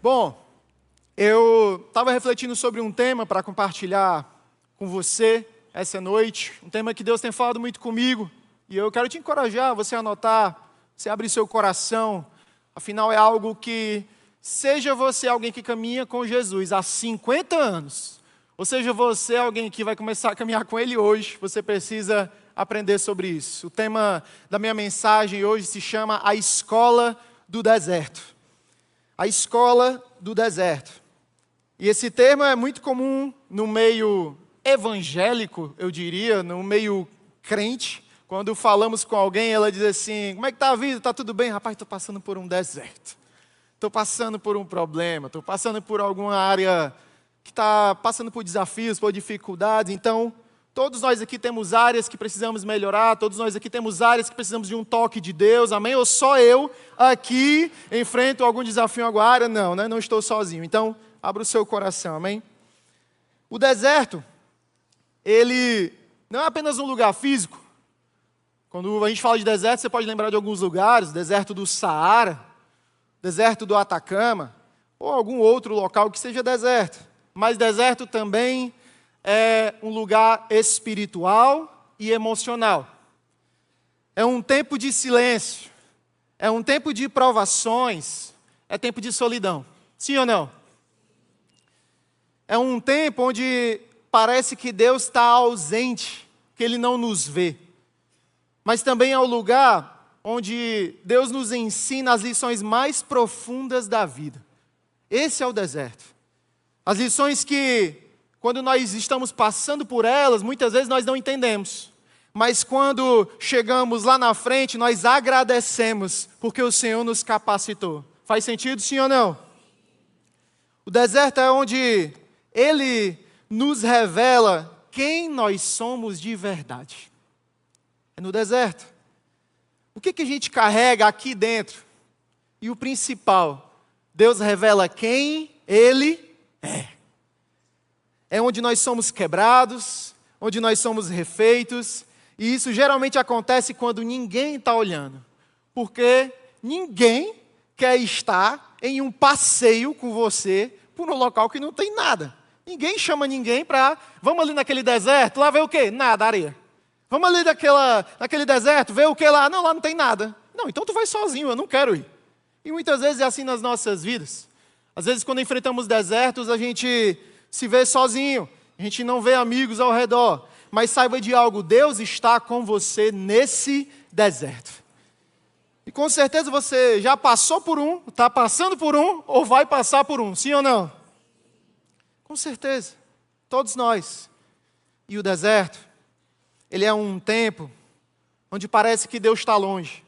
Bom, eu estava refletindo sobre um tema para compartilhar com você essa noite, um tema que Deus tem falado muito comigo, e eu quero te encorajar, você anotar, você abrir seu coração, afinal é algo que, seja você alguém que caminha com Jesus há 50 anos, ou seja você alguém que vai começar a caminhar com Ele hoje, você precisa aprender sobre isso. O tema da minha mensagem hoje se chama A Escola do Deserto. A Escola do Deserto. E esse termo é muito comum no meio evangélico, eu diria, no meio crente. Quando falamos com alguém, ela diz assim, como é que está a vida? Está tudo bem? Rapaz, estou passando por um deserto. Estou passando por um problema, estou passando por alguma área que está passando por desafios, por dificuldades. Então, todos nós aqui temos áreas que precisamos melhorar, todos nós aqui temos áreas que precisamos de um toque de Deus, amém? Ou só eu aqui enfrento algum desafio em alguma área? Não, né? Não estou sozinho. Então, abra o seu coração, amém? O deserto, ele não é apenas um lugar físico. Quando a gente fala de deserto, você pode lembrar de alguns lugares, deserto do Saara, deserto do Atacama, ou algum outro local que seja deserto. Mas deserto também é um lugar espiritual e emocional. É um tempo de silêncio, é um tempo de provações, é tempo de solidão. Sim ou não? É um tempo onde parece que Deus está ausente, que Ele não nos vê. Mas também é o lugar onde Deus nos ensina as lições mais profundas da vida. Esse é o deserto. As lições que, quando nós estamos passando por elas, muitas vezes nós não entendemos. Mas quando chegamos lá na frente, nós agradecemos, porque o Senhor nos capacitou. Faz sentido, sim ou não? O deserto é onde Ele nos revela quem nós somos de verdade. É no deserto. O que a gente carrega aqui dentro? E o principal, Deus revela quem Ele é. É onde nós somos quebrados, onde nós somos refeitos, e isso geralmente acontece quando ninguém está olhando. Porque ninguém quer estar em um passeio com você por um local que não tem nada. Ninguém chama ninguém para, vamos ali naquele deserto, lá ver o quê? Nada, areia. Vamos ali naquele deserto, ver o que lá? Não, lá não tem nada. Não, então tu vai sozinho, eu não quero ir. E muitas vezes é assim nas nossas vidas. Às vezes quando enfrentamos desertos, a gente se vê sozinho. A gente não vê amigos ao redor. Mas saiba de algo, Deus está com você nesse deserto. E com certeza você já passou por um, está passando por um, ou vai passar por um, sim ou não? Com certeza, todos nós. E o deserto, ele é um tempo onde parece que Deus está longe,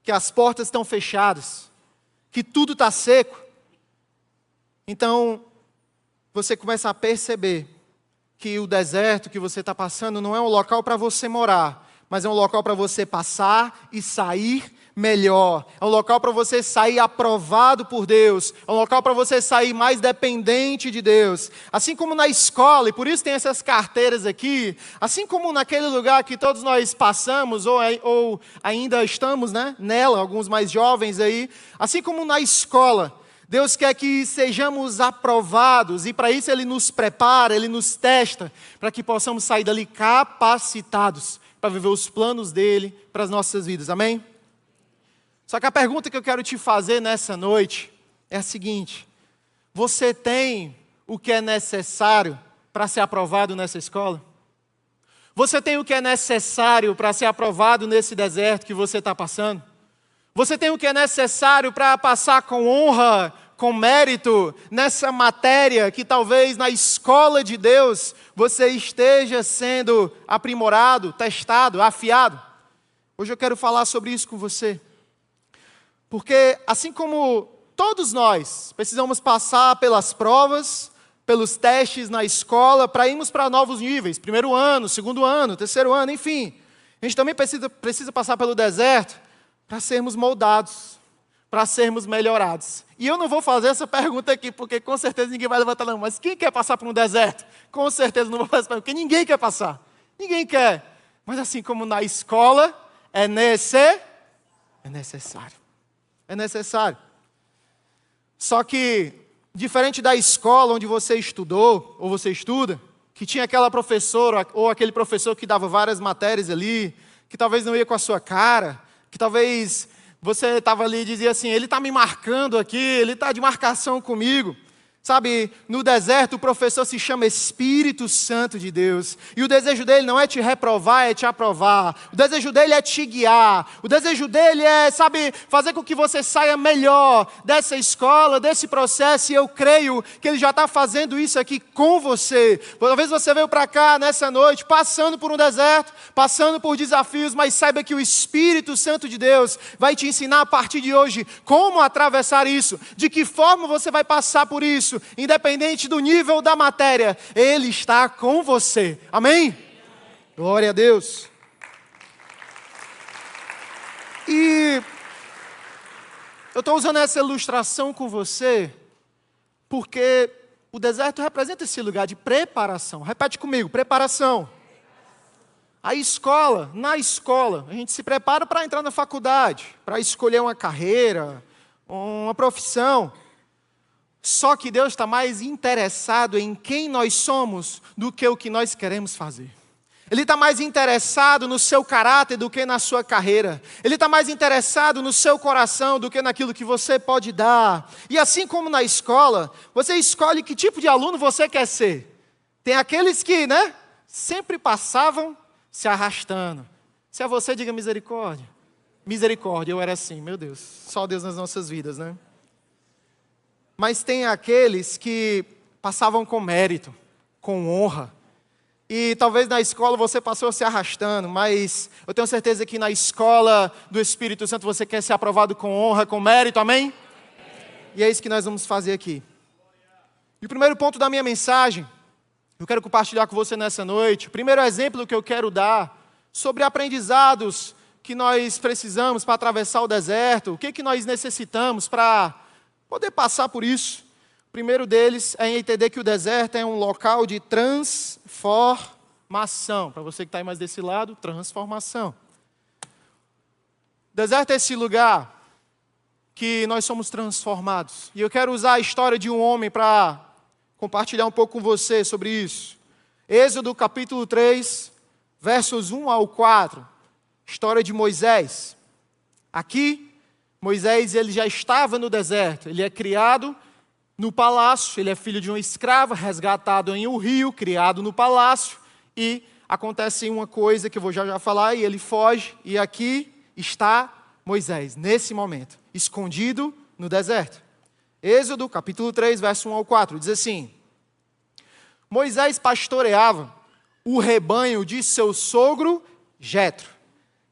que as portas estão fechadas, que tudo está seco. Então, você começa a perceber que o deserto que você está passando não é um local para você morar, mas é um local para você passar e sair melhor. É um local para você sair aprovado por Deus. É um local para você sair mais dependente de Deus. Assim como na escola, e por isso tem essas carteiras aqui, assim como naquele lugar que todos nós passamos, ou ainda estamos, né, nela, alguns mais jovens aí, assim como na escola, Deus quer que sejamos aprovados, e para isso Ele nos prepara, Ele nos testa, para que possamos sair dali capacitados para viver os planos dEle para as nossas vidas, amém? Só que a pergunta que eu quero te fazer nessa noite é a seguinte: você tem o que é necessário para ser aprovado nessa escola? Você tem o que é necessário para ser aprovado nesse deserto que você está passando? Você tem o que é necessário para passar com honra, com mérito, nessa matéria que talvez na escola de Deus você esteja sendo aprimorado, testado, afiado? Hoje eu quero falar sobre isso com você. Porque assim como todos nós precisamos passar pelas provas, pelos testes na escola, para irmos para novos níveis, primeiro ano, segundo ano, terceiro ano, enfim. A gente também precisa passar pelo deserto para sermos moldados, para sermos melhorados. E eu não vou fazer essa pergunta aqui, porque com certeza ninguém vai levantar não. Mas quem quer passar por um deserto? Com certeza não vou fazer essa pergunta, porque ninguém quer passar. Ninguém quer. Mas assim como na escola, é necessário. É necessário. Só que, diferente da escola onde você estudou, ou você estuda, que tinha aquela professora ou aquele professor que dava várias matérias ali, que talvez não ia com a sua cara, que talvez você estava ali e dizia assim, ele está me marcando aqui, ele está de marcação comigo. Sabe, no deserto o professor se chama Espírito Santo de Deus. E o desejo dele não é te reprovar, é te aprovar. O desejo dele é te guiar. O desejo dele é, sabe, fazer com que você saia melhor dessa escola, desse processo. E eu creio que ele já está fazendo isso aqui com você. Talvez você veio para cá nessa noite, passando por um deserto, passando por desafios, mas saiba que o Espírito Santo de Deus vai te ensinar a partir de hoje como atravessar isso, de que forma você vai passar por isso. Independente do nível da matéria, Ele está com você. Amém? Glória a Deus. E eu estou usando essa ilustração com você, porque o deserto representa esse lugar de preparação. Repete comigo, preparação. A escola, na escola, a gente se prepara para entrar na faculdade, para escolher uma carreira, uma profissão. Só que Deus está mais interessado em quem nós somos do que o que nós queremos fazer. Ele está mais interessado no seu caráter do que na sua carreira. Ele está mais interessado no seu coração do que naquilo que você pode dar. E assim como na escola, você escolhe que tipo de aluno você quer ser. Tem aqueles que, sempre passavam se arrastando. Se é você, diga misericórdia. Misericórdia, eu era assim, meu Deus. Só Deus nas nossas vidas, Mas tem aqueles que passavam com mérito, com honra. E talvez na escola você passou se arrastando, mas eu tenho certeza que na escola do Espírito Santo você quer ser aprovado com honra, com mérito, amém? E é isso que nós vamos fazer aqui. E o primeiro ponto da minha mensagem, eu quero compartilhar com você nessa noite. O primeiro exemplo que eu quero dar sobre aprendizados que nós precisamos para atravessar o deserto, o que nós necessitamos para poder passar por isso. O primeiro deles é entender que o deserto é um local de transformação. Para você que está aí mais desse lado, transformação. O deserto é esse lugar que nós somos transformados. E eu quero usar a história de um homem para compartilhar um pouco com você sobre isso. Êxodo capítulo 3, versos 1 ao 4. História de Moisés. Aqui, Moisés ele já estava no deserto, ele é criado no palácio, ele é filho de uma escrava, resgatado em um rio, criado no palácio, e acontece uma coisa que eu vou já falar, e ele foge, e aqui está Moisés, nesse momento, escondido no deserto. Êxodo, capítulo 3, verso 1 ao 4, diz assim: Moisés pastoreava o rebanho de seu sogro Jetro,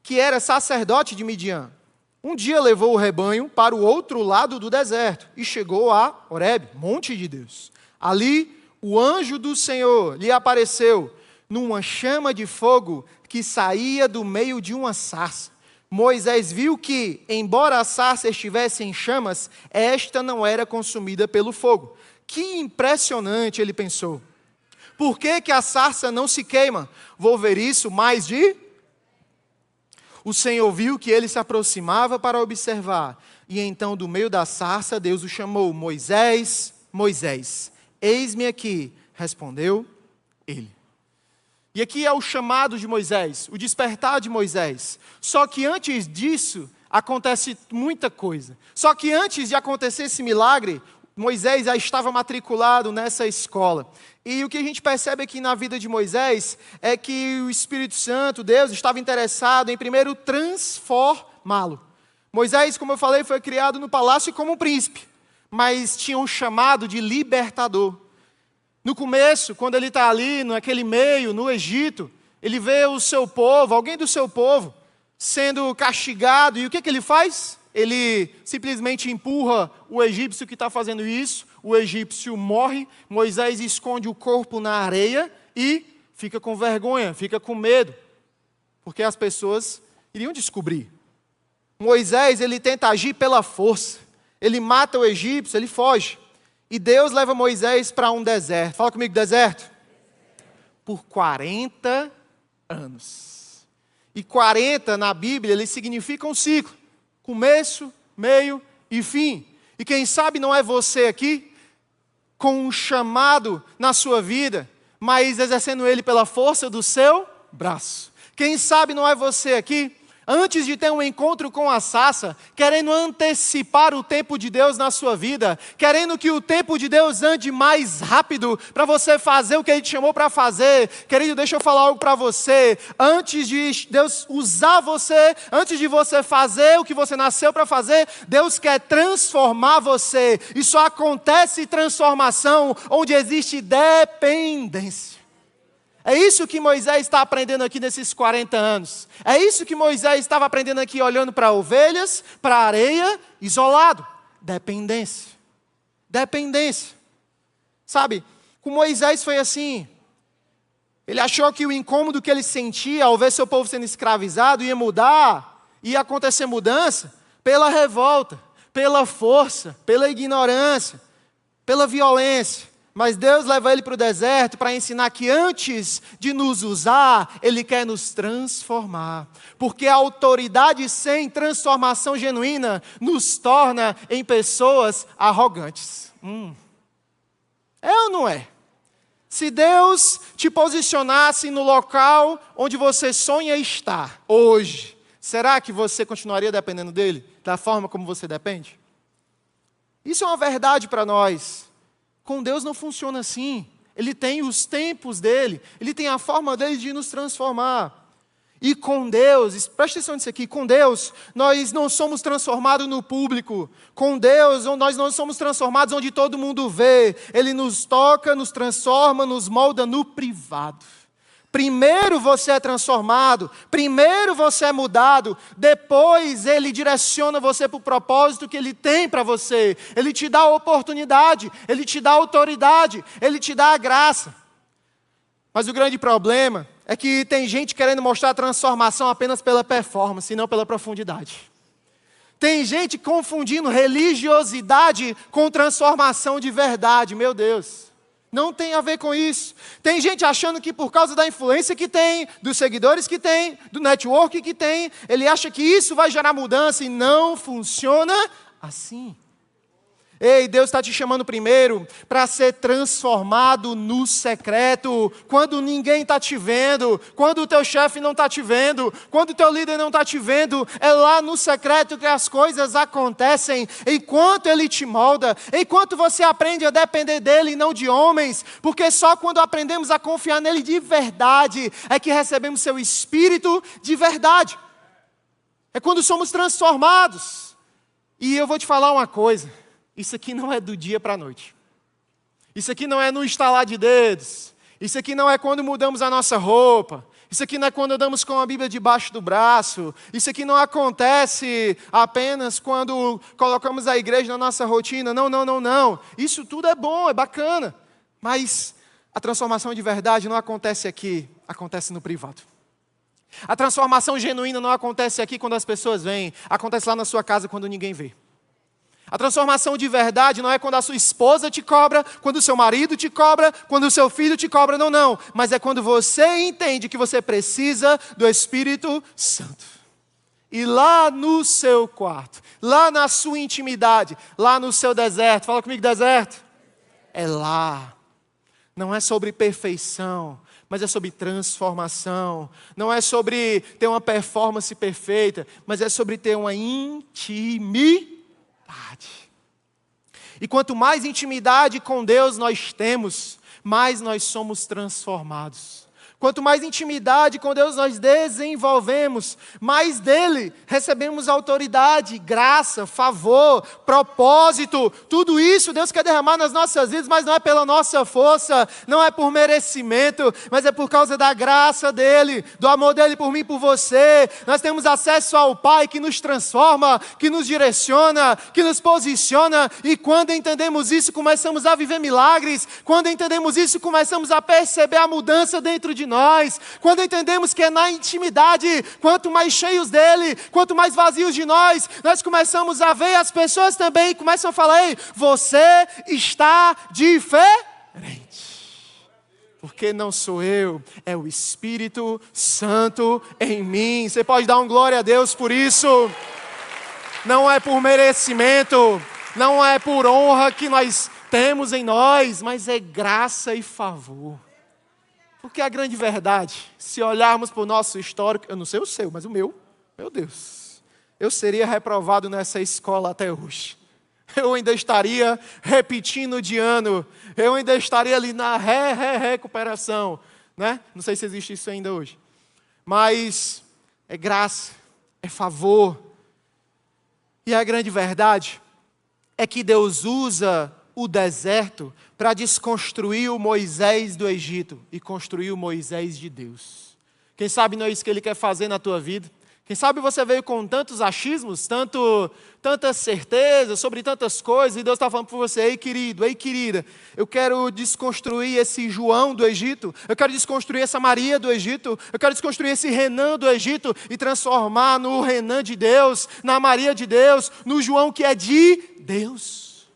que era sacerdote de Midian. Um dia levou o rebanho para o outro lado do deserto e chegou a Horebe, monte de Deus. Ali, o anjo do Senhor lhe apareceu numa chama de fogo que saía do meio de uma sarça. Moisés viu que, embora a sarça estivesse em chamas, esta não era consumida pelo fogo. Que impressionante, ele pensou. Por que a sarça não se queima? Vou ver isso mais de... O Senhor viu que ele se aproximava para observar. E então, do meio da sarça, Deus o chamou: Moisés, Moisés, eis-me aqui, respondeu ele. E aqui é o chamado de Moisés, o despertar de Moisés. Só que antes disso, acontece muita coisa. Só que antes de acontecer esse milagre, Moisés já estava matriculado nessa escola. E o que a gente percebe aqui na vida de Moisés é que o Espírito Santo, Deus, estava interessado em primeiro transformá-lo. Moisés, como eu falei, foi criado no palácio como um príncipe, mas tinha um chamado de libertador. No começo, quando ele está ali, naquele meio, no Egito, ele vê o seu povo, alguém do seu povo, sendo castigado, e o que ele faz? Ele simplesmente empurra o egípcio que está fazendo isso, o egípcio morre, Moisés esconde o corpo na areia e fica com vergonha, fica com medo, porque as pessoas iriam descobrir. Moisés, ele tenta agir pela força, ele mata o egípcio, ele foge. E Deus leva Moisés para um deserto. Fala comigo, deserto. Por 40 anos. E 40 na Bíblia, ele significa um ciclo. Começo, meio e fim. E quem sabe não é você aqui, com um chamado na sua vida, mas exercendo ele pela força do seu braço. Quem sabe não é você aqui, antes de ter um encontro com a sarça, querendo antecipar o tempo de Deus na sua vida, querendo que o tempo de Deus ande mais rápido para você fazer o que Ele te chamou para fazer. Querido, deixa eu falar algo para você. Antes de Deus usar você, antes de você fazer o que você nasceu para fazer, Deus quer transformar você. E só acontece transformação onde existe dependência. É isso que Moisés está aprendendo aqui nesses 40 anos. É isso que Moisés estava aprendendo aqui, olhando para ovelhas, para areia, isolado. Dependência. Dependência. Sabe, com Moisés foi assim. Ele achou que o incômodo que ele sentia ao ver seu povo sendo escravizado ia mudar, ia acontecer mudança pela revolta, pela força, pela ignorância, pela violência. Mas Deus leva ele para o deserto para ensinar que antes de nos usar, Ele quer nos transformar. Porque a autoridade sem transformação genuína nos torna em pessoas arrogantes. É ou não é? Se Deus te posicionasse no local onde você sonha estar hoje, será que você continuaria dependendo dEle? Da forma como você depende? Isso é uma verdade para nós. Com Deus não funciona assim. Ele tem os tempos dele, Ele tem a forma dele de nos transformar. E com Deus, preste atenção nisso aqui, com Deus nós não somos transformados no público. Com Deus nós não somos transformados onde todo mundo vê. Ele nos toca, nos transforma, nos molda no privado. Primeiro você é transformado, primeiro você é mudado, depois Ele direciona você para o propósito que Ele tem para você. Ele te dá a oportunidade, Ele te dá a autoridade, Ele te dá a graça. Mas o grande problema é que tem gente querendo mostrar a transformação apenas pela performance e não pela profundidade. Tem gente confundindo religiosidade com transformação de verdade, meu Deus. Não tem a ver com isso. Tem gente achando que por causa da influência que tem, dos seguidores que tem, do network que tem, ele acha que isso vai gerar mudança e não funciona assim. Ei, Deus está te chamando primeiro para ser transformado no secreto, quando ninguém está te vendo, quando o teu chefe não está te vendo, quando o teu líder não está te vendo, é lá no secreto que as coisas acontecem, enquanto Ele te molda, enquanto você aprende a depender dEle e não de homens, porque só quando aprendemos a confiar nele de verdade, é que recebemos seu Espírito de verdade, é quando somos transformados. E eu vou te falar uma coisa, isso aqui não é do dia para a noite. Isso aqui não é no estalar de dedos. Isso aqui não é quando mudamos a nossa roupa. Isso aqui não é quando andamos com a Bíblia debaixo do braço. Isso aqui não acontece apenas quando colocamos a igreja na nossa rotina. Não, não, não, não. Isso tudo é bom, é bacana. Mas a transformação de verdade não acontece aqui, acontece no privado. A transformação genuína não acontece aqui quando as pessoas vêm. Acontece lá na sua casa quando ninguém vê. A transformação de verdade não é quando a sua esposa te cobra, quando o seu marido te cobra, quando o seu filho te cobra, não, não. Mas é quando você entende que você precisa do Espírito Santo. E lá no seu quarto, lá na sua intimidade, lá no seu deserto, fala comigo, deserto. É lá. Não é sobre perfeição, mas é sobre transformação. Não é sobre ter uma performance perfeita, mas é sobre ter uma intimidade. E quanto mais intimidade com Deus nós temos, mais nós somos transformados. Quanto mais intimidade com Deus nós desenvolvemos, mais dele recebemos autoridade, graça, favor, propósito. Tudo isso Deus quer derramar nas nossas vidas, mas não é pela nossa força, não é por merecimento, mas é por causa da graça dele, do amor dele por mim e por você. Nós temos acesso ao Pai que nos transforma, que nos direciona, que nos posiciona. E quando entendemos isso, começamos a viver milagres. Quando entendemos isso, começamos a perceber a mudança dentro de nós. Quando entendemos que é na intimidade, quanto mais cheios dele, quanto mais vazios de nós, nós começamos a ver as pessoas também começam a falar: ei, você está diferente. Porque não sou eu, é o Espírito Santo em mim. Você pode dar um glória a Deus por isso. Não é por merecimento, Não é por honra que nós temos em nós, mas é graça e favor. Porque a grande verdade, se olharmos para o nosso histórico, eu não sei o seu, mas o meu Deus, eu seria reprovado nessa escola até hoje. Eu ainda estaria repetindo de ano, eu ainda estaria ali na recuperação, né? Não sei se existe isso ainda hoje. Mas é graça, é favor. E a grande verdade é que Deus usa o deserto para desconstruir o Moisés do Egito e construir o Moisés de Deus. Quem sabe não é isso que Ele quer fazer na tua vida? Quem sabe você veio com tantos achismos, tanta certeza sobre tantas coisas, e Deus está falando para você: ei querido, ei querida, eu quero desconstruir esse João do Egito, eu quero desconstruir essa Maria do Egito, eu quero desconstruir esse Renan do Egito e transformar no Renan de Deus, na Maria de Deus, no João que é de Deus.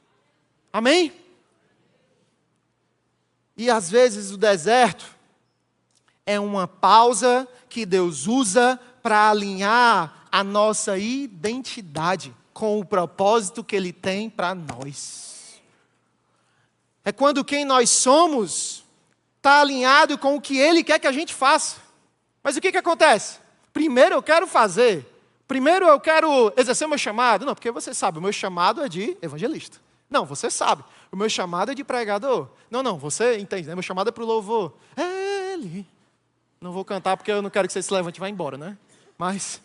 Amém? E às vezes o deserto é uma pausa que Deus usa para alinhar a nossa identidade com o propósito que Ele tem para nós. É quando quem nós somos está alinhado com o que Ele quer que a gente faça. Mas o que acontece? Primeiro eu quero fazer. Primeiro eu quero exercer o meu chamado. Não, porque você sabe, o meu chamado é de evangelista. Não, você sabe, o meu chamado é de pregador. Não, você entende, né? Meu chamado é para o louvor. Ele. Não vou cantar porque eu não quero que você se levante e vá embora, né? Mas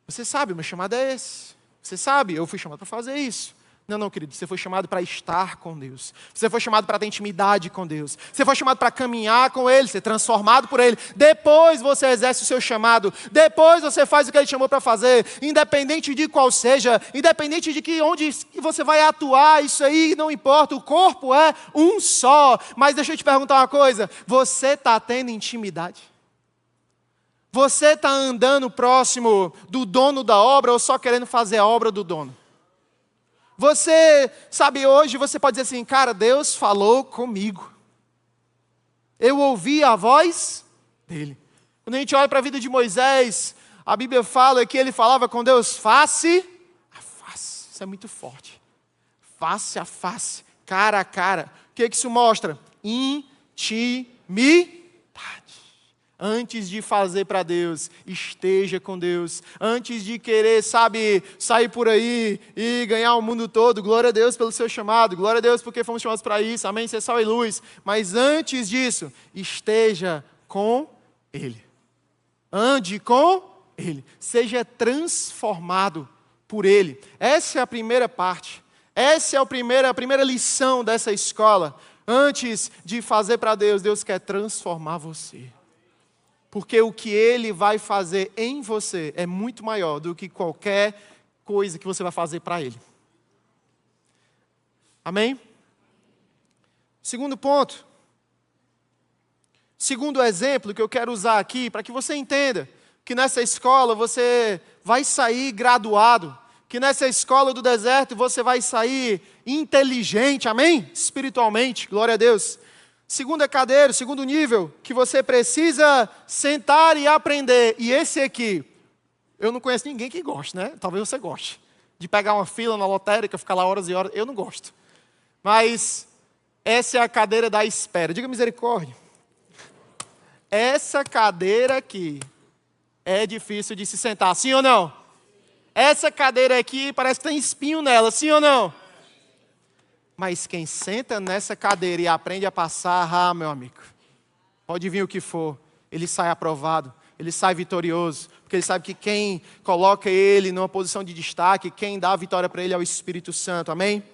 você sabe, o meu chamado é esse. Você sabe, eu fui chamado para fazer isso. Não, querido, você foi chamado para estar com Deus. Você foi chamado para ter intimidade com Deus. Você foi chamado para caminhar com Ele, ser transformado por Ele. Depois você exerce o seu chamado. Depois você faz o que Ele chamou para fazer. Independente de qual seja, independente de onde você vai atuar, isso aí não importa. O corpo é um só. Mas deixa eu te perguntar uma coisa. Você está tendo intimidade? Você está andando próximo do dono da obra ou só querendo fazer a obra do dono? Você, sabe, hoje você pode dizer assim: cara, Deus falou comigo. Eu ouvi a voz dele. Quando a gente olha para a vida de Moisés, a Bíblia fala que ele falava com Deus face a face. Isso é muito forte. Face a face, cara a cara. O que isso mostra? Intimidade. Antes de fazer para Deus, esteja com Deus. Antes de querer, sabe, sair por aí e ganhar o mundo todo, glória a Deus pelo seu chamado, glória a Deus porque fomos chamados para isso, amém, ser sal e luz. Mas antes disso, esteja com Ele. Ande com Ele. Seja transformado por Ele. Essa é a primeira parte. Essa é a primeira lição dessa escola. Antes de fazer para Deus, Deus quer transformar você. Porque o que Ele vai fazer em você é muito maior do que qualquer coisa que você vai fazer para Ele. Amém? Segundo ponto. Segundo exemplo que eu quero usar aqui, para que você entenda que nessa escola você vai sair graduado, que nessa escola do deserto você vai sair inteligente, amém? Espiritualmente, glória a Deus. Segunda cadeira, segundo nível, que você precisa sentar e aprender. E esse aqui, eu não conheço ninguém que goste, né? Talvez você goste. De pegar uma fila na lotérica, ficar lá horas e horas. Eu não gosto. Mas essa é a cadeira da espera. Diga misericórdia. Essa cadeira aqui é difícil de se sentar, sim ou não? Essa cadeira aqui parece que tem espinho nela, sim ou não? Mas quem senta nessa cadeira e aprende a passar, meu amigo, pode vir o que for, ele sai aprovado, ele sai vitorioso, porque ele sabe que quem coloca ele numa posição de destaque, quem dá a vitória para ele é o Espírito Santo, amém?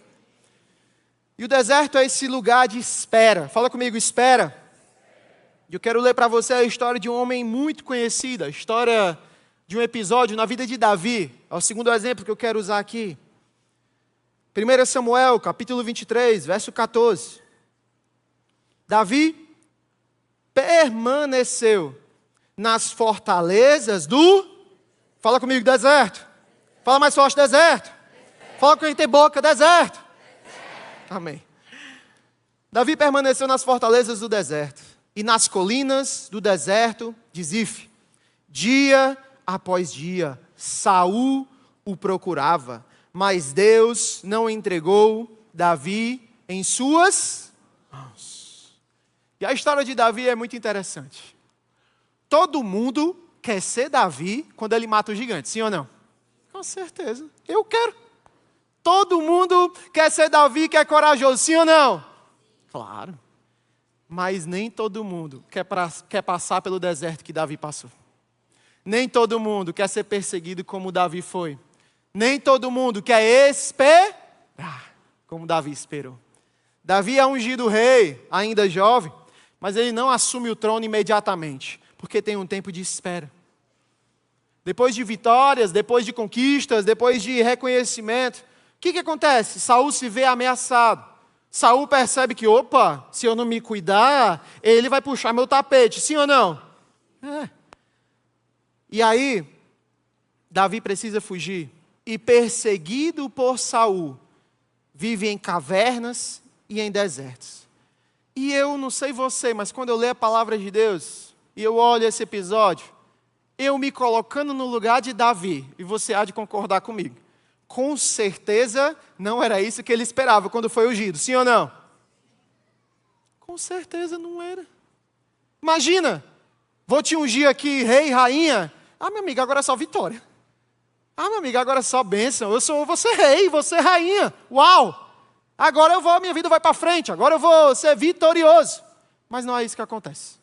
E o deserto é esse lugar de espera. Fala comigo, espera. Eu quero ler para você a história de um homem muito conhecido, a história de um episódio na vida de Davi. É o segundo exemplo que eu quero usar aqui. 1 Samuel, capítulo 23, verso 14. Davi permaneceu nas fortalezas do... Fala comigo, deserto. Fala mais forte, deserto. Fala com quem tem boca, deserto. Amém. Davi permaneceu nas fortalezas do deserto e nas colinas do deserto de Zif. Dia após dia, Saul o procurava, mas Deus não entregou Davi em suas mãos. E a história de Davi é muito interessante. Todo mundo quer ser Davi quando ele mata o gigante, sim ou não? Com certeza, eu quero. Todo mundo quer ser Davi, que é corajoso, sim ou não? Claro. Mas nem todo mundo quer passar pelo deserto que Davi passou. Nem todo mundo quer ser perseguido como Davi foi. Nem todo mundo quer esperar como Davi esperou. Davi é ungido rei, ainda jovem, mas ele não assume o trono imediatamente, porque tem um tempo de espera. Depois de vitórias, depois de conquistas, depois de reconhecimento, o que acontece? Saul se vê ameaçado. Saul percebe que, opa, se eu não me cuidar, ele vai puxar meu tapete, sim ou não? E aí, Davi precisa fugir. E perseguido por Saul, vive em cavernas e em desertos. E eu não sei você, mas quando eu leio a palavra de Deus, e eu olho esse episódio, eu me colocando no lugar de Davi, e você há de concordar comigo, com certeza não era isso que ele esperava quando foi ungido, sim ou não? Com certeza não era. Imagina, vou te ungir aqui, rei, rainha. Ah, meu amigo, agora é só vitória. Ah, meu amigo, agora é só bênção. Vou ser rei, vou ser rainha. Uau! Agora minha vida vai para frente, agora eu vou ser vitorioso. Mas não é isso que acontece.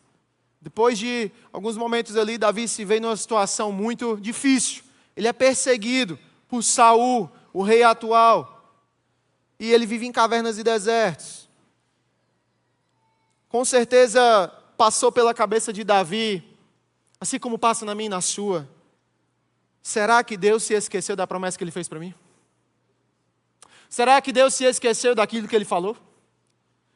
Depois de alguns momentos ali, Davi se vê numa situação muito difícil. Ele é perseguido por Saul, o rei atual. E ele vive em cavernas e desertos. Com certeza passou pela cabeça de Davi, assim como passa na minha e na sua. Será que Deus se esqueceu da promessa que Ele fez para mim? Será que Deus se esqueceu daquilo que Ele falou?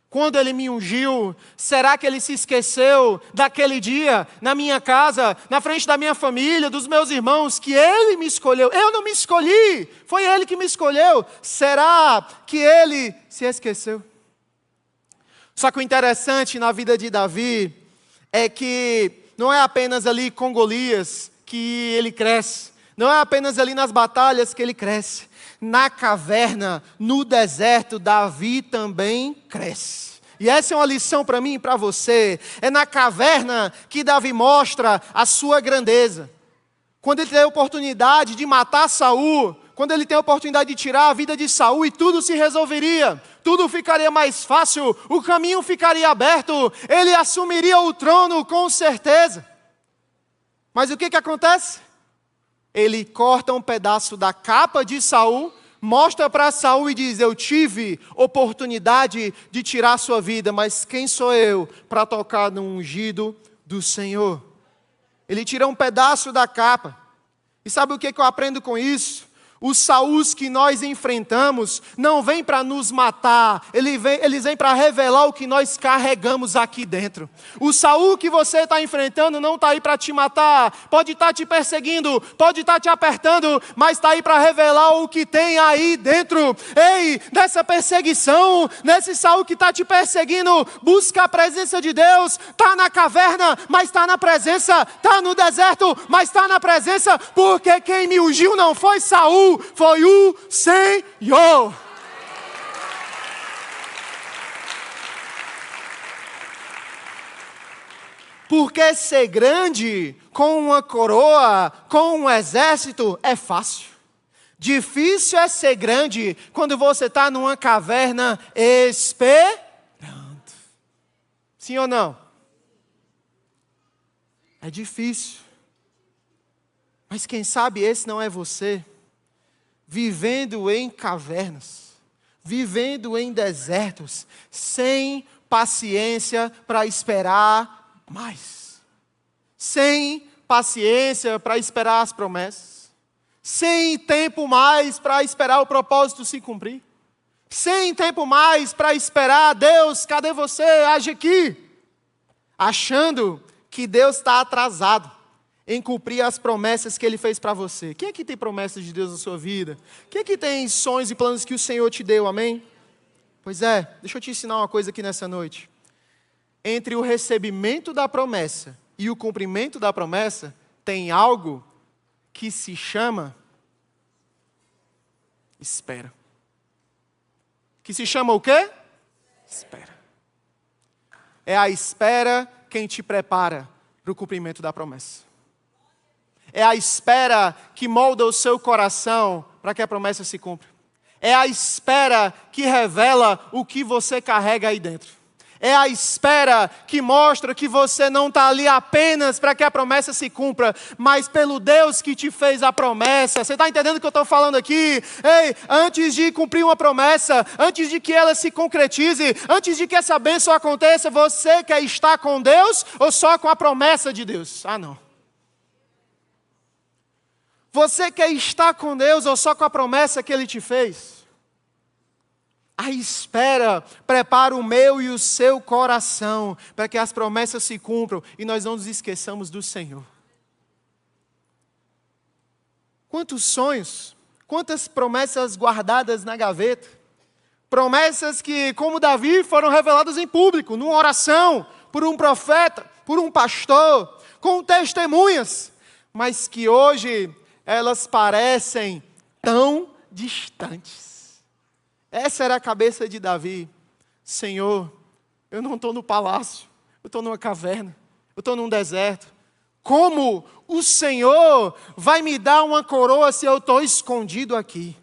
Quando Ele me ungiu, será que Ele se esqueceu daquele dia, na minha casa, na frente da minha família, dos meus irmãos, que Ele me escolheu? Eu não me escolhi, foi Ele que me escolheu. Será que Ele se esqueceu? Só que o interessante na vida de Davi é que não é apenas ali com Golias que ele cresce. Não é apenas ali nas batalhas que ele cresce. Na caverna, no deserto, Davi também cresce. E essa é uma lição para mim e para você. É na caverna que Davi mostra a sua grandeza. Quando ele tem a oportunidade de matar Saul, quando ele tem a oportunidade de tirar a vida de Saul, e tudo se resolveria, tudo ficaria mais fácil, o caminho ficaria aberto, ele assumiria o trono com certeza. Mas o que acontece? Ele corta um pedaço da capa de Saul, mostra para Saul e diz: eu tive oportunidade de tirar sua vida, mas quem sou eu para tocar no ungido do Senhor? Ele tira um pedaço da capa. E sabe o que eu aprendo com isso? Os Sauls que nós enfrentamos não vêm para nos matar, eles vêm para revelar o que nós carregamos aqui dentro. O Saul que você está enfrentando não está aí para te matar, pode estar te perseguindo, pode estar te apertando, mas está aí para revelar o que tem aí dentro. Ei, nessa perseguição, nesse Saul que está te perseguindo, busca a presença de Deus. Está na caverna, mas está na presença, está no deserto, mas está na presença, porque quem me ungiu não foi Saul, foi o Senhor. Porque ser grande com uma coroa, com um exército, é fácil. Difícil é ser grande quando você está numa caverna esperando. Sim ou não? É difícil. Mas quem sabe esse não é você. Vivendo em cavernas, vivendo em desertos, sem paciência para esperar mais, sem paciência para esperar as promessas, sem tempo mais para esperar o propósito se cumprir, sem tempo mais para esperar: Deus, cadê você? Age aqui. Achando que Deus está atrasado em cumprir as promessas que Ele fez para você. Quem aqui tem promessas de Deus na sua vida? Quem aqui tem sonhos e planos que o Senhor te deu, amém? Pois é, deixa eu te ensinar uma coisa aqui nessa noite. Entre o recebimento da promessa e o cumprimento da promessa, tem algo que se chama espera. Que se chama o quê? Espera. É a espera quem te prepara para o cumprimento da promessa. É a espera que molda o seu coração para que a promessa se cumpra. É a espera que revela o que você carrega aí dentro. É a espera que mostra que você não está ali apenas para que a promessa se cumpra, mas pelo Deus que te fez a promessa. Você está entendendo o que eu estou falando aqui? Ei, antes de cumprir uma promessa, antes de que ela se concretize, antes de que essa bênção aconteça, você quer estar com Deus ou só com a promessa de Deus? Ah, não. Você quer estar com Deus ou só com a promessa que Ele te fez? A espera prepara o meu e o seu coração para que as promessas se cumpram e nós não nos esqueçamos do Senhor. Quantos sonhos, quantas promessas guardadas na gaveta, promessas que, como Davi, foram reveladas em público, numa oração, por um profeta, por um pastor, com testemunhas, mas que hoje elas parecem tão distantes. Essa era a cabeça de Davi. Senhor, eu não estou no palácio, eu estou numa caverna, eu estou num deserto. Como o Senhor vai me dar uma coroa se eu estou escondido aqui?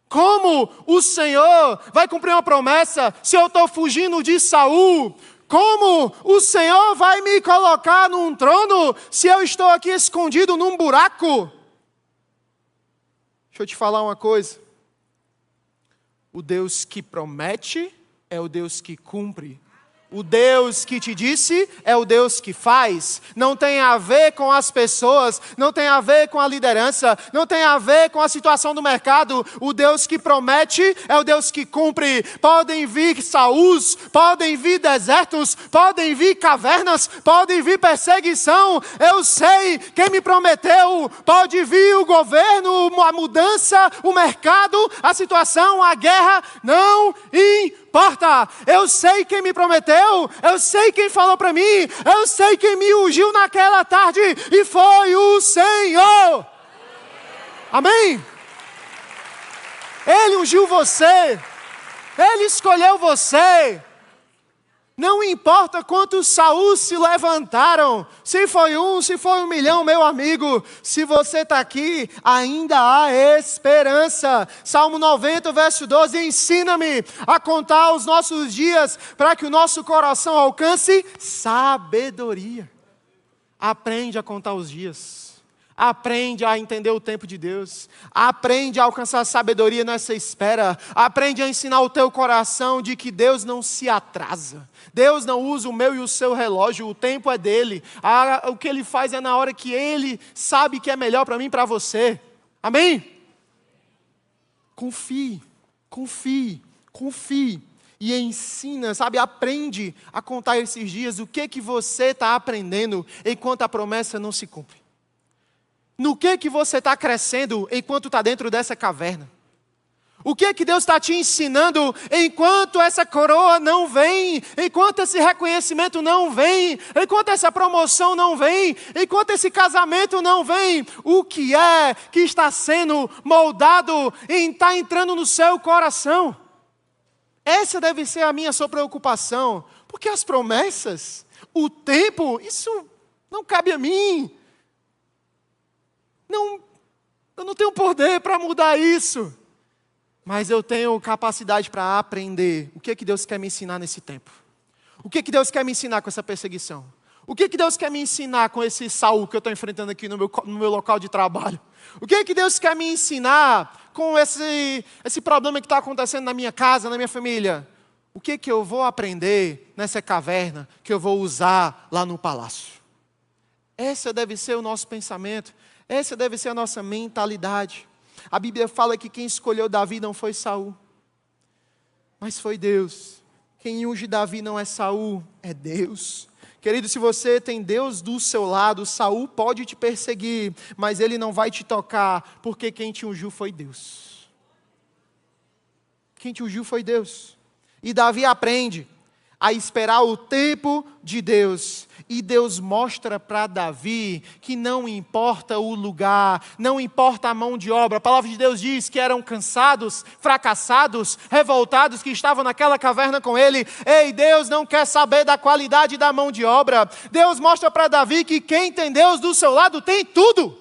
Como o Senhor vai cumprir uma promessa se eu estou fugindo de Saul? Como o Senhor vai me colocar num trono se eu estou aqui escondido num buraco? Deixa eu te falar uma coisa. O Deus que promete é o Deus que cumpre. O Deus que te disse é o Deus que faz. Não tem a ver com as pessoas, não tem a ver com a liderança, não tem a ver com a situação do mercado. O Deus que promete é o Deus que cumpre. Podem vir Saús, podem vir desertos, podem vir cavernas, podem vir perseguição. Eu sei quem me prometeu. Pode vir o governo, a mudança, o mercado, a situação, a guerra. Não importa, eu sei quem me prometeu, eu sei quem falou para mim, eu sei quem me ungiu naquela tarde, e foi o Senhor. Amém? Ele ungiu você, Ele escolheu você. Não importa quantos Saúl se levantaram, se foi um, se foi 1 milhão, meu amigo, se você está aqui, ainda há esperança. Salmo 90, verso 12, ensina-me a contar os nossos dias, para que o nosso coração alcance sabedoria. Aprende a contar os dias. Aprende a entender o tempo de Deus. Aprende a alcançar sabedoria nessa espera. Aprende a ensinar o teu coração de que Deus não se atrasa. Deus não usa o meu e o seu relógio. O tempo é dele. O que Ele faz é na hora que Ele sabe que é melhor para mim e para você. Amém? Confie, confie, confie. E ensina, sabe, aprende a contar esses dias. O que você está aprendendo enquanto a promessa não se cumpre. No que você está crescendo enquanto está dentro dessa caverna? O que Deus está te ensinando enquanto essa coroa não vem? Enquanto esse reconhecimento não vem? Enquanto essa promoção não vem? Enquanto esse casamento não vem? O que é que está sendo moldado e está entrando no seu coração? Essa deve ser a minha sua preocupação. Porque as promessas, o tempo, isso não cabe a mim. Eu não tenho poder para mudar isso. Mas eu tenho capacidade para aprender o que Deus quer me ensinar nesse tempo. O que Deus quer me ensinar com essa perseguição. O que Deus quer me ensinar com esse Saúl que eu estou enfrentando aqui no meu local de trabalho. O que Deus quer me ensinar com esse problema que está acontecendo na minha casa, na minha família. O que eu vou aprender nessa caverna que eu vou usar lá no palácio. Esse deve ser o nosso pensamento. Essa deve ser a nossa mentalidade. A Bíblia fala que quem escolheu Davi não foi Saúl, mas foi Deus. Quem unge Davi não é Saúl, é Deus. Querido, se você tem Deus do seu lado, Saúl pode te perseguir, mas ele não vai te tocar, porque quem te ungiu foi Deus. Quem te ungiu foi Deus. E Davi aprende a esperar o tempo de Deus. E Deus mostra para Davi que não importa o lugar, não importa a mão de obra. A palavra de Deus diz que eram cansados, fracassados, revoltados, que estavam naquela caverna com ele. Ei, Deus não quer saber da qualidade da mão de obra. Deus mostra para Davi que quem tem Deus do seu lado tem tudo.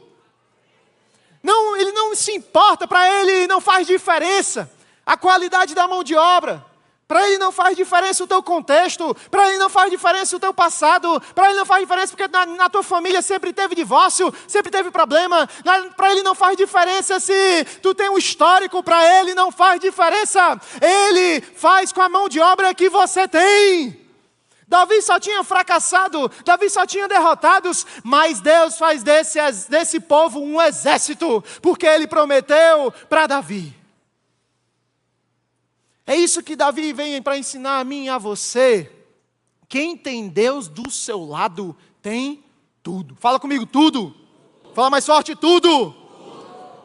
Não, ele não se importa, para ele não faz diferença a qualidade da mão de obra. Para ele não faz diferença o teu contexto, para ele não faz diferença o teu passado, para ele não faz diferença porque na tua família sempre teve divórcio, sempre teve problema, para ele não faz diferença se tu tem um histórico, para ele não faz diferença, ele faz com a mão de obra que você tem. Davi só tinha fracassado, Davi só tinha derrotados, mas Deus faz desse povo um exército, porque ele prometeu para Davi. É isso que Davi vem para ensinar a mim e a você. Quem tem Deus do seu lado tem tudo. Fala comigo, tudo. Fala mais forte, tudo.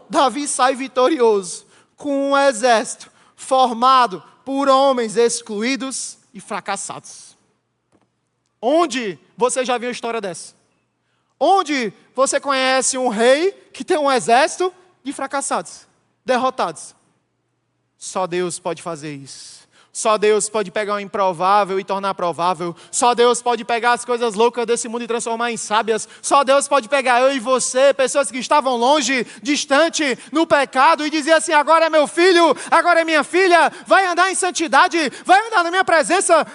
Davi sai vitorioso com um exército formado por homens excluídos e fracassados. Onde você já viu uma história dessa? Onde você conhece um rei que tem um exército de fracassados, derrotados? Só Deus pode fazer isso. Só Deus pode pegar o improvável e tornar provável. Só Deus pode pegar as coisas loucas desse mundo e transformar em sábias. Só Deus pode pegar eu e você, pessoas que estavam longe, distante, no pecado, e dizer assim: agora é meu filho, agora é minha filha, vai andar em santidade, vai andar na minha presença,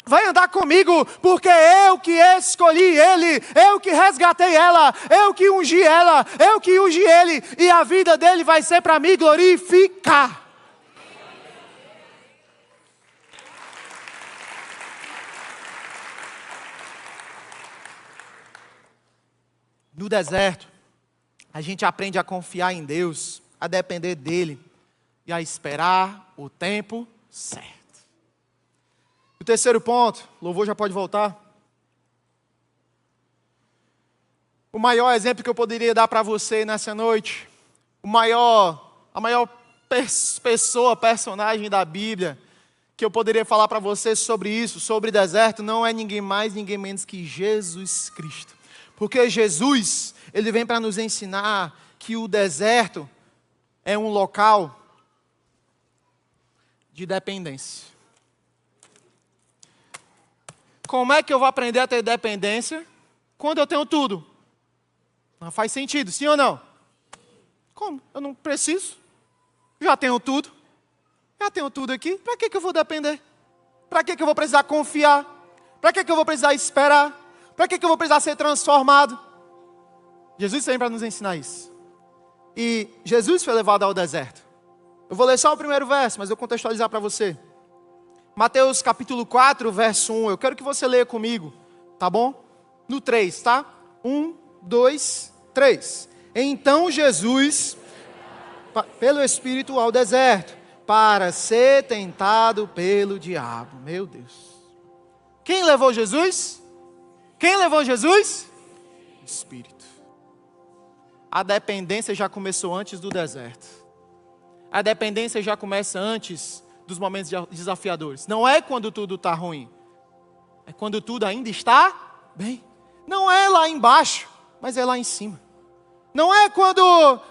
vai andar comigo, porque eu que escolhi ele, eu que resgatei ela, eu que ungi ela, eu que ungi ele, e a vida dele vai ser para me glorificar. No deserto, a gente aprende a confiar em Deus, a depender dEle e a esperar o tempo certo. O terceiro ponto, o louvor já pode voltar. O maior exemplo que eu poderia dar para você nessa noite, a maior personagem da Bíblia, que eu poderia falar para você sobre isso, sobre deserto, não é ninguém mais, ninguém menos que Jesus Cristo. Porque Jesus, ele vem para nos ensinar que o deserto é um local de dependência. Como é que eu vou aprender a ter dependência quando eu tenho tudo? Não faz sentido, sim ou não? Como? Eu não preciso. Já tenho tudo. Já tenho tudo aqui. Para que eu vou depender? Para que eu vou precisar confiar? Para que eu vou precisar esperar? Para que eu vou precisar ser transformado? Jesus vem para nos ensinar isso. E Jesus foi levado ao deserto. Eu vou ler só o primeiro verso, mas eu vou contextualizar para você. Mateus capítulo 4, verso 1. Eu quero que você leia comigo, tá bom? No 3, tá? 1, 2, 3. Então Jesus, pelo Espírito ao deserto, para ser tentado pelo diabo. Meu Deus. Quem levou Jesus? Quem levou Jesus? Espírito. A dependência já começou antes do deserto. A dependência já começa antes dos momentos desafiadores. Não é quando tudo está ruim. É quando tudo ainda está bem. Não é lá embaixo, mas é lá em cima. Não é quando,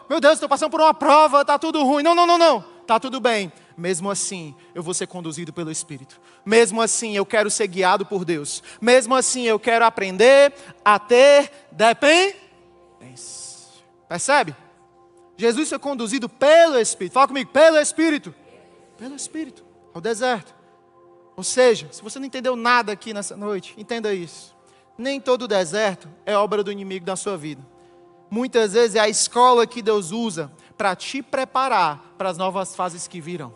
meu Deus, estou passando por uma prova, está tudo ruim. Não. Está tudo bem. Mesmo assim, eu vou ser conduzido pelo Espírito. Mesmo assim, eu quero ser guiado por Deus. Mesmo assim, eu quero aprender a ter dependência. Percebe? Jesus foi conduzido pelo Espírito. Fala comigo, pelo Espírito. Pelo Espírito, ao deserto. Ou seja, se você não entendeu nada aqui nessa noite, entenda isso. Nem todo deserto é obra do inimigo da sua vida. Muitas vezes é a escola que Deus usa para te preparar para as novas fases que virão.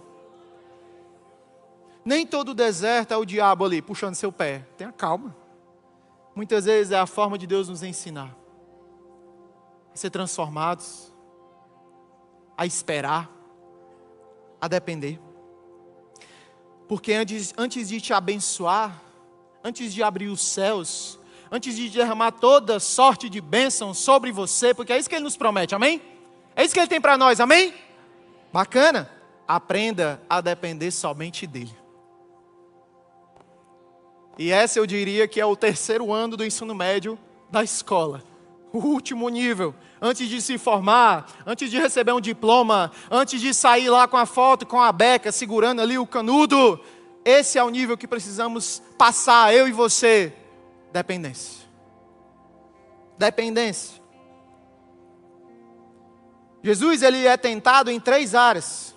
Nem todo deserto é o diabo ali puxando seu pé. Tenha calma. Muitas vezes é a forma de Deus nos ensinar a ser transformados, a esperar, a depender. Porque antes de te abençoar, antes de abrir os céus, antes de derramar toda sorte de bênção sobre você, porque é isso que Ele nos promete, amém? É isso que Ele tem para nós, amém? Bacana. Aprenda a depender somente dEle. E essa eu diria que é o terceiro ano do ensino médio da escola. O último nível. Antes de se formar, antes de receber um diploma, antes de sair lá com a foto, com a beca, segurando ali o canudo. Esse é o nível que precisamos passar, eu e você. Dependência. Dependência. Jesus, ele é tentado em 3 áreas.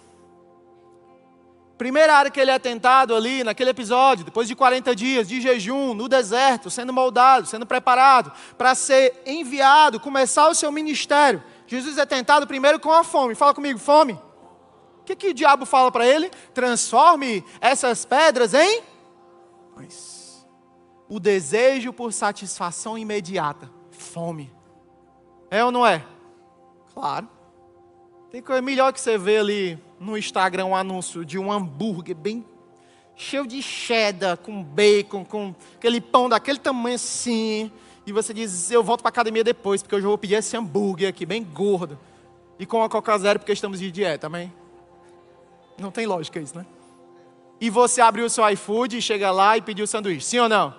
Primeira área que ele é tentado ali, naquele episódio, depois de 40 dias de jejum, no deserto, sendo moldado, sendo preparado, para ser enviado, começar o seu ministério. Jesus é tentado primeiro com a fome. Fala comigo, fome. O que o diabo fala para ele? Transforme essas pedras em pães. O desejo por satisfação imediata. Fome. É ou não é? Claro. Tem coisa melhor que você vê ali no Instagram um anúncio de um hambúrguer bem cheio de cheddar, com bacon, com aquele pão daquele tamanho assim. E você diz, eu volto para a academia depois, porque hoje eu vou pedir esse hambúrguer aqui, bem gordo. E com a Coca Zero, porque estamos de dieta, amém? Não tem lógica isso, né? E você abriu o seu iFood e chega lá e pediu o sanduíche, sim ou não?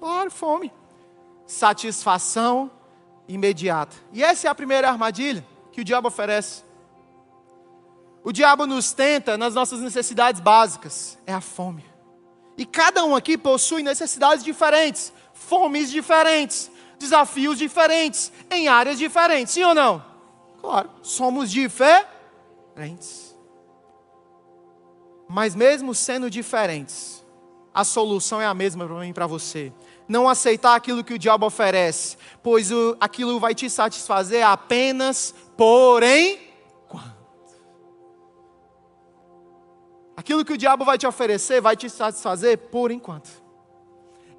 Claro, fome. Satisfação imediata. E essa é a primeira armadilha que o diabo oferece. O diabo nos tenta nas nossas necessidades básicas, é a fome. E cada um aqui possui necessidades diferentes, fomes diferentes, desafios diferentes, em áreas diferentes, sim ou não? Claro, somos diferentes. Mas mesmo sendo diferentes, a solução é a mesma para mim e para você. Não aceitar aquilo que o diabo oferece, pois aquilo vai te satisfazer apenas por enquanto. Aquilo que o diabo vai te oferecer vai te satisfazer por enquanto.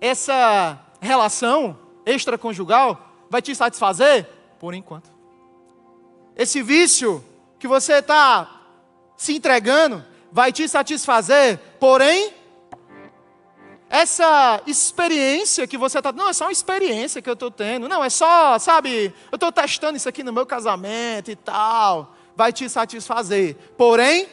Essa relação extraconjugal vai te satisfazer por enquanto. Esse vício que você está se entregando vai te satisfazer, porém, essa experiência que você está... Não, é só uma experiência que eu estou tendo. Não, é só, sabe, eu estou testando isso aqui no meu casamento e tal. Vai te satisfazer, porém...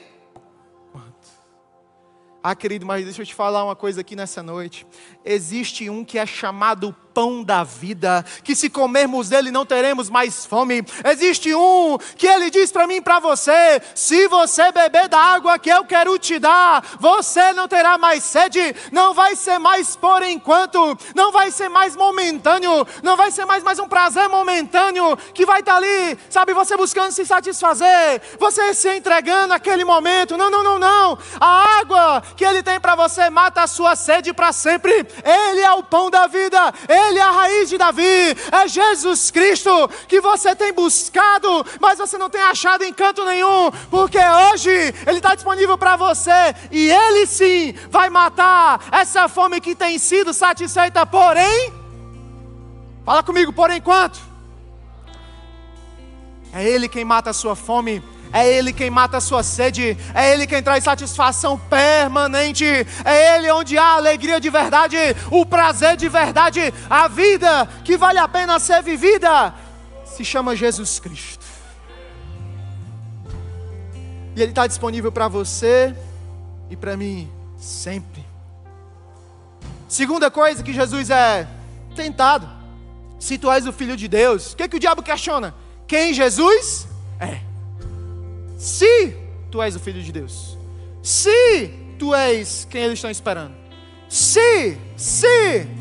Ah, querido, mas deixa eu te falar uma coisa aqui nessa noite. Existe um que é chamado pão da vida, que se comermos dele não teremos mais fome. Existe um que ele diz para mim e para você, se você beber da água que eu quero te dar, você não terá mais sede, não vai ser mais por enquanto, não vai ser mais momentâneo, não vai ser mais um prazer momentâneo, que vai estar ali, sabe, você buscando se satisfazer, você se entregando naquele momento. Não. A água que ele tem para você mata a sua sede para sempre. Ele é o pão da vida, ele é a raiz de Davi, é Jesus Cristo que você tem buscado, mas você não tem achado em canto nenhum, porque hoje ele está disponível para você, e ele sim vai matar essa fome que tem sido satisfeita, porém, fala comigo, por enquanto. É ele quem mata a sua fome, é ele quem mata a sua sede, é ele quem traz satisfação permanente, é ele onde há alegria de verdade, o prazer de verdade, a vida que vale a pena ser vivida, se chama Jesus Cristo. E ele está disponível para você e para mim sempre. Segunda coisa que Jesus é tentado, se tu és o Filho de Deus, o que o diabo questiona? Quem Jesus é. Se tu és o Filho de Deus, se tu és quem eles estão esperando, se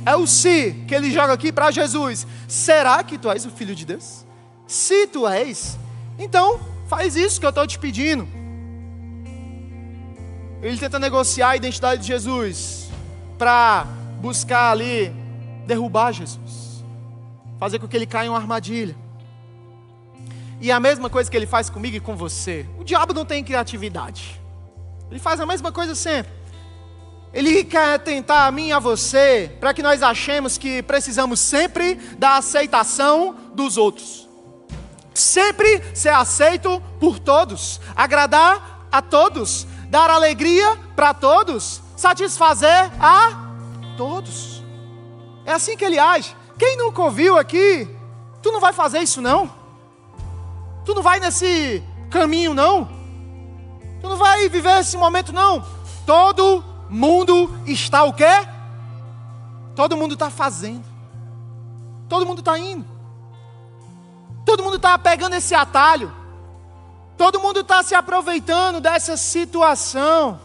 é o se que ele joga aqui para Jesus, será que tu és o Filho de Deus? Se tu és, então faz isso que eu estou te pedindo. Ele tenta negociar a identidade de Jesus para buscar ali derrubar Jesus, fazer com que ele caia em uma armadilha. E a mesma coisa que ele faz comigo e com você. O diabo não tem criatividade. Ele faz a mesma coisa sempre. Ele quer tentar a mim e a você, para que nós achemos que precisamos sempre da aceitação dos outros. Sempre ser aceito por todos. Agradar a todos. Dar alegria para todos. Satisfazer a todos. É assim que ele age. Quem nunca ouviu aqui, tu não vai fazer isso não. Tu não vai nesse caminho não. Tu não vai viver esse momento não. Todo mundo está o quê? Todo mundo está fazendo. Todo mundo está indo. Todo mundo está pegando esse atalho. Todo mundo está se aproveitando dessa situação.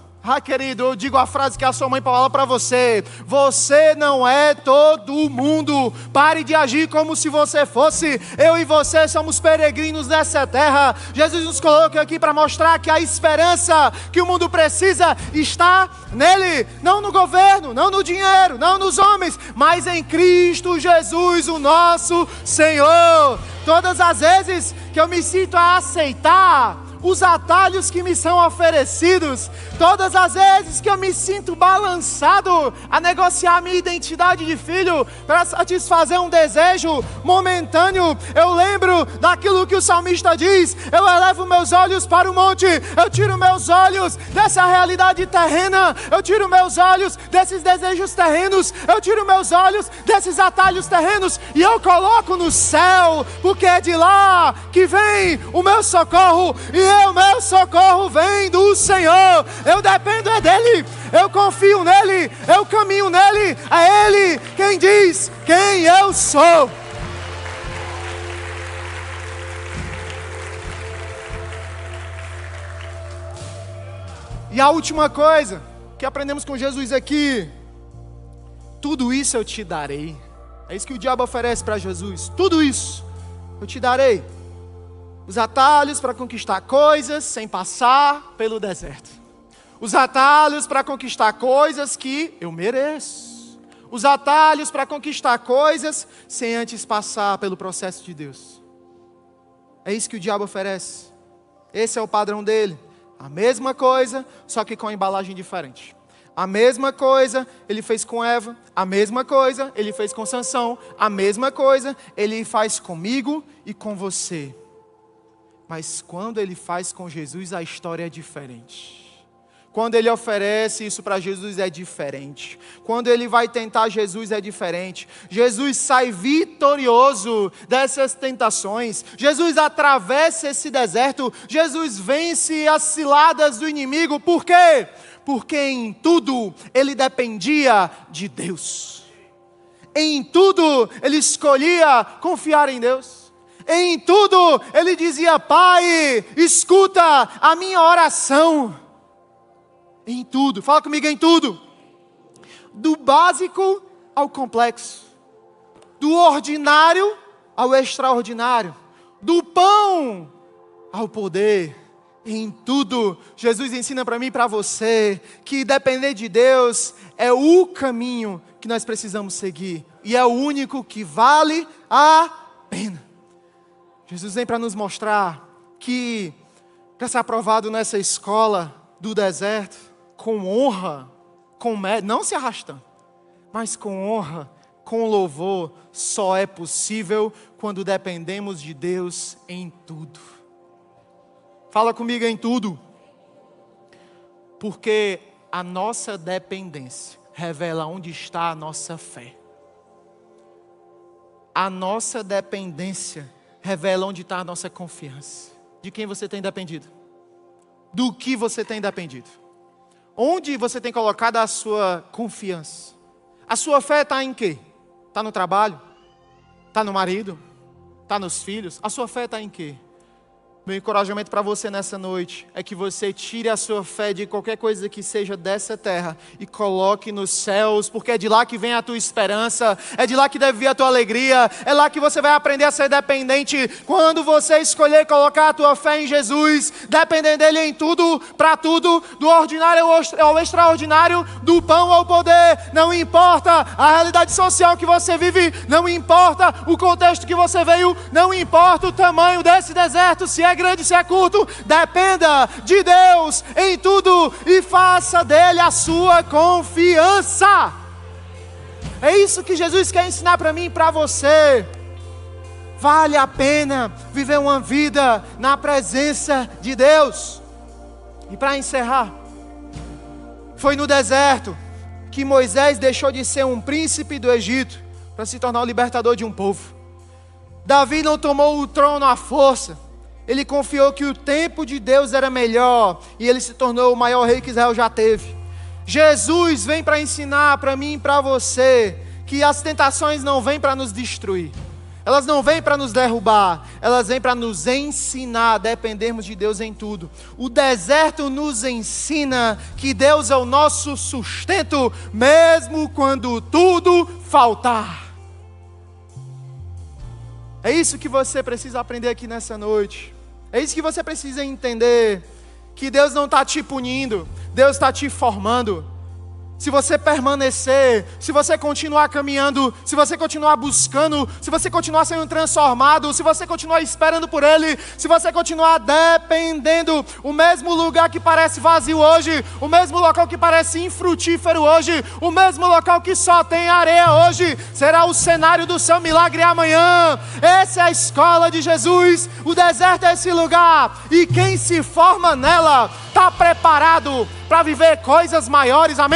Querido, eu digo a frase que a sua mãe fala para você: você não é todo mundo. Pare de agir como se você fosse. Eu e você somos peregrinos nessa terra. Jesus nos coloca aqui para mostrar que a esperança que o mundo precisa está nele. Não no governo, não no dinheiro, não nos homens, mas em Cristo Jesus, o nosso Senhor. Todas as vezes que eu me sinto a aceitar os atalhos que me são oferecidos, todas as vezes que eu me sinto balançado a negociar minha identidade de filho para satisfazer um desejo momentâneo, eu lembro daquilo que o salmista diz: eu elevo meus olhos para o monte, eu tiro meus olhos dessa realidade terrena, eu tiro meus olhos desses desejos terrenos, eu tiro meus olhos desses atalhos terrenos e eu coloco no céu, porque é de lá que vem o meu socorro, e o meu socorro vem do Senhor. Eu dependo dele, eu confio nele, eu caminho nele. É ele quem diz quem eu sou. E a última coisa que aprendemos com Jesus aqui: tudo isso eu te darei. É isso que o diabo oferece para Jesus. Tudo isso eu te darei. Os atalhos para conquistar coisas sem passar pelo deserto. Os atalhos para conquistar coisas que eu mereço. Os atalhos para conquistar coisas sem antes passar pelo processo de Deus. É isso que o diabo oferece. Esse é o padrão dele. A mesma coisa, só que com a embalagem diferente. A mesma coisa ele fez com Eva, a mesma coisa ele fez com Sansão, a mesma coisa ele faz comigo e com você. Mas quando ele faz com Jesus, a história é diferente. Quando ele oferece isso para Jesus, é diferente. Quando ele vai tentar Jesus, é diferente. Jesus sai vitorioso dessas tentações. Jesus atravessa esse deserto. Jesus vence as ciladas do inimigo. Por quê? Porque em tudo ele dependia de Deus. Em tudo ele escolhia confiar em Deus. Em tudo ele dizia: Pai, escuta a minha oração. Em tudo, fala comigo, em tudo. Do básico ao complexo. Do ordinário ao extraordinário. Do pão ao poder. Em tudo, Jesus ensina para mim e para você que depender de Deus é o caminho que nós precisamos seguir. E é o único que vale a pena. Jesus vem para nos mostrar que para ser aprovado nessa escola do deserto, com honra, não se arrastando, mas com honra, com louvor, só é possível quando dependemos de Deus em tudo. Fala comigo, em tudo. Porque a nossa dependência revela onde está a nossa fé. A nossa dependência revela onde está a nossa confiança. De quem você tem dependido? Do que você tem dependido? Onde você tem colocado a sua confiança? A sua fé está em quê? Está no trabalho? Está no marido? Está nos filhos? A sua fé está em quê? Meu encorajamento para você nessa noite é que você tire a sua fé de qualquer coisa que seja dessa terra e coloque nos céus, porque é de lá que vem a tua esperança, é de lá que deve vir a tua alegria, é lá que você vai aprender a ser dependente. Quando você escolher colocar a tua fé em Jesus, depender dele em tudo, para tudo, do ordinário ao extraordinário, do pão ao poder, não importa a realidade social que você vive, não importa o contexto que você veio, não importa o tamanho desse deserto, se é grande, se é curto, dependa de Deus em tudo e faça dele a sua confiança. É isso que Jesus quer ensinar para mim e para você. Vale a pena viver uma vida na presença de Deus. E para encerrar, foi no deserto que Moisés deixou de ser um príncipe do Egito para se tornar o libertador de um povo. Davi não tomou o trono à força. Ele confiou que o tempo de Deus era melhor e ele se tornou o maior rei que Israel já teve. Jesus vem para ensinar para mim e para você que as tentações não vêm para nos destruir. Elas não vêm para nos derrubar, elas vêm para nos ensinar a dependermos de Deus em tudo. O deserto nos ensina que Deus é o nosso sustento, mesmo quando tudo faltar. É isso que você precisa aprender aqui nessa noite. É isso que você precisa entender, que Deus não está te punindo, Deus está te formando. Se você permanecer, se você continuar caminhando, se você continuar buscando, se você continuar sendo transformado, se você continuar esperando por Ele, se você continuar dependendo, o mesmo lugar que parece vazio hoje, o mesmo local que parece infrutífero hoje, o mesmo local que só tem areia hoje, será o cenário do seu milagre amanhã. Essa é a escola de Jesus, o deserto é esse lugar, e quem se forma nela, está preparado para viver coisas maiores, amém?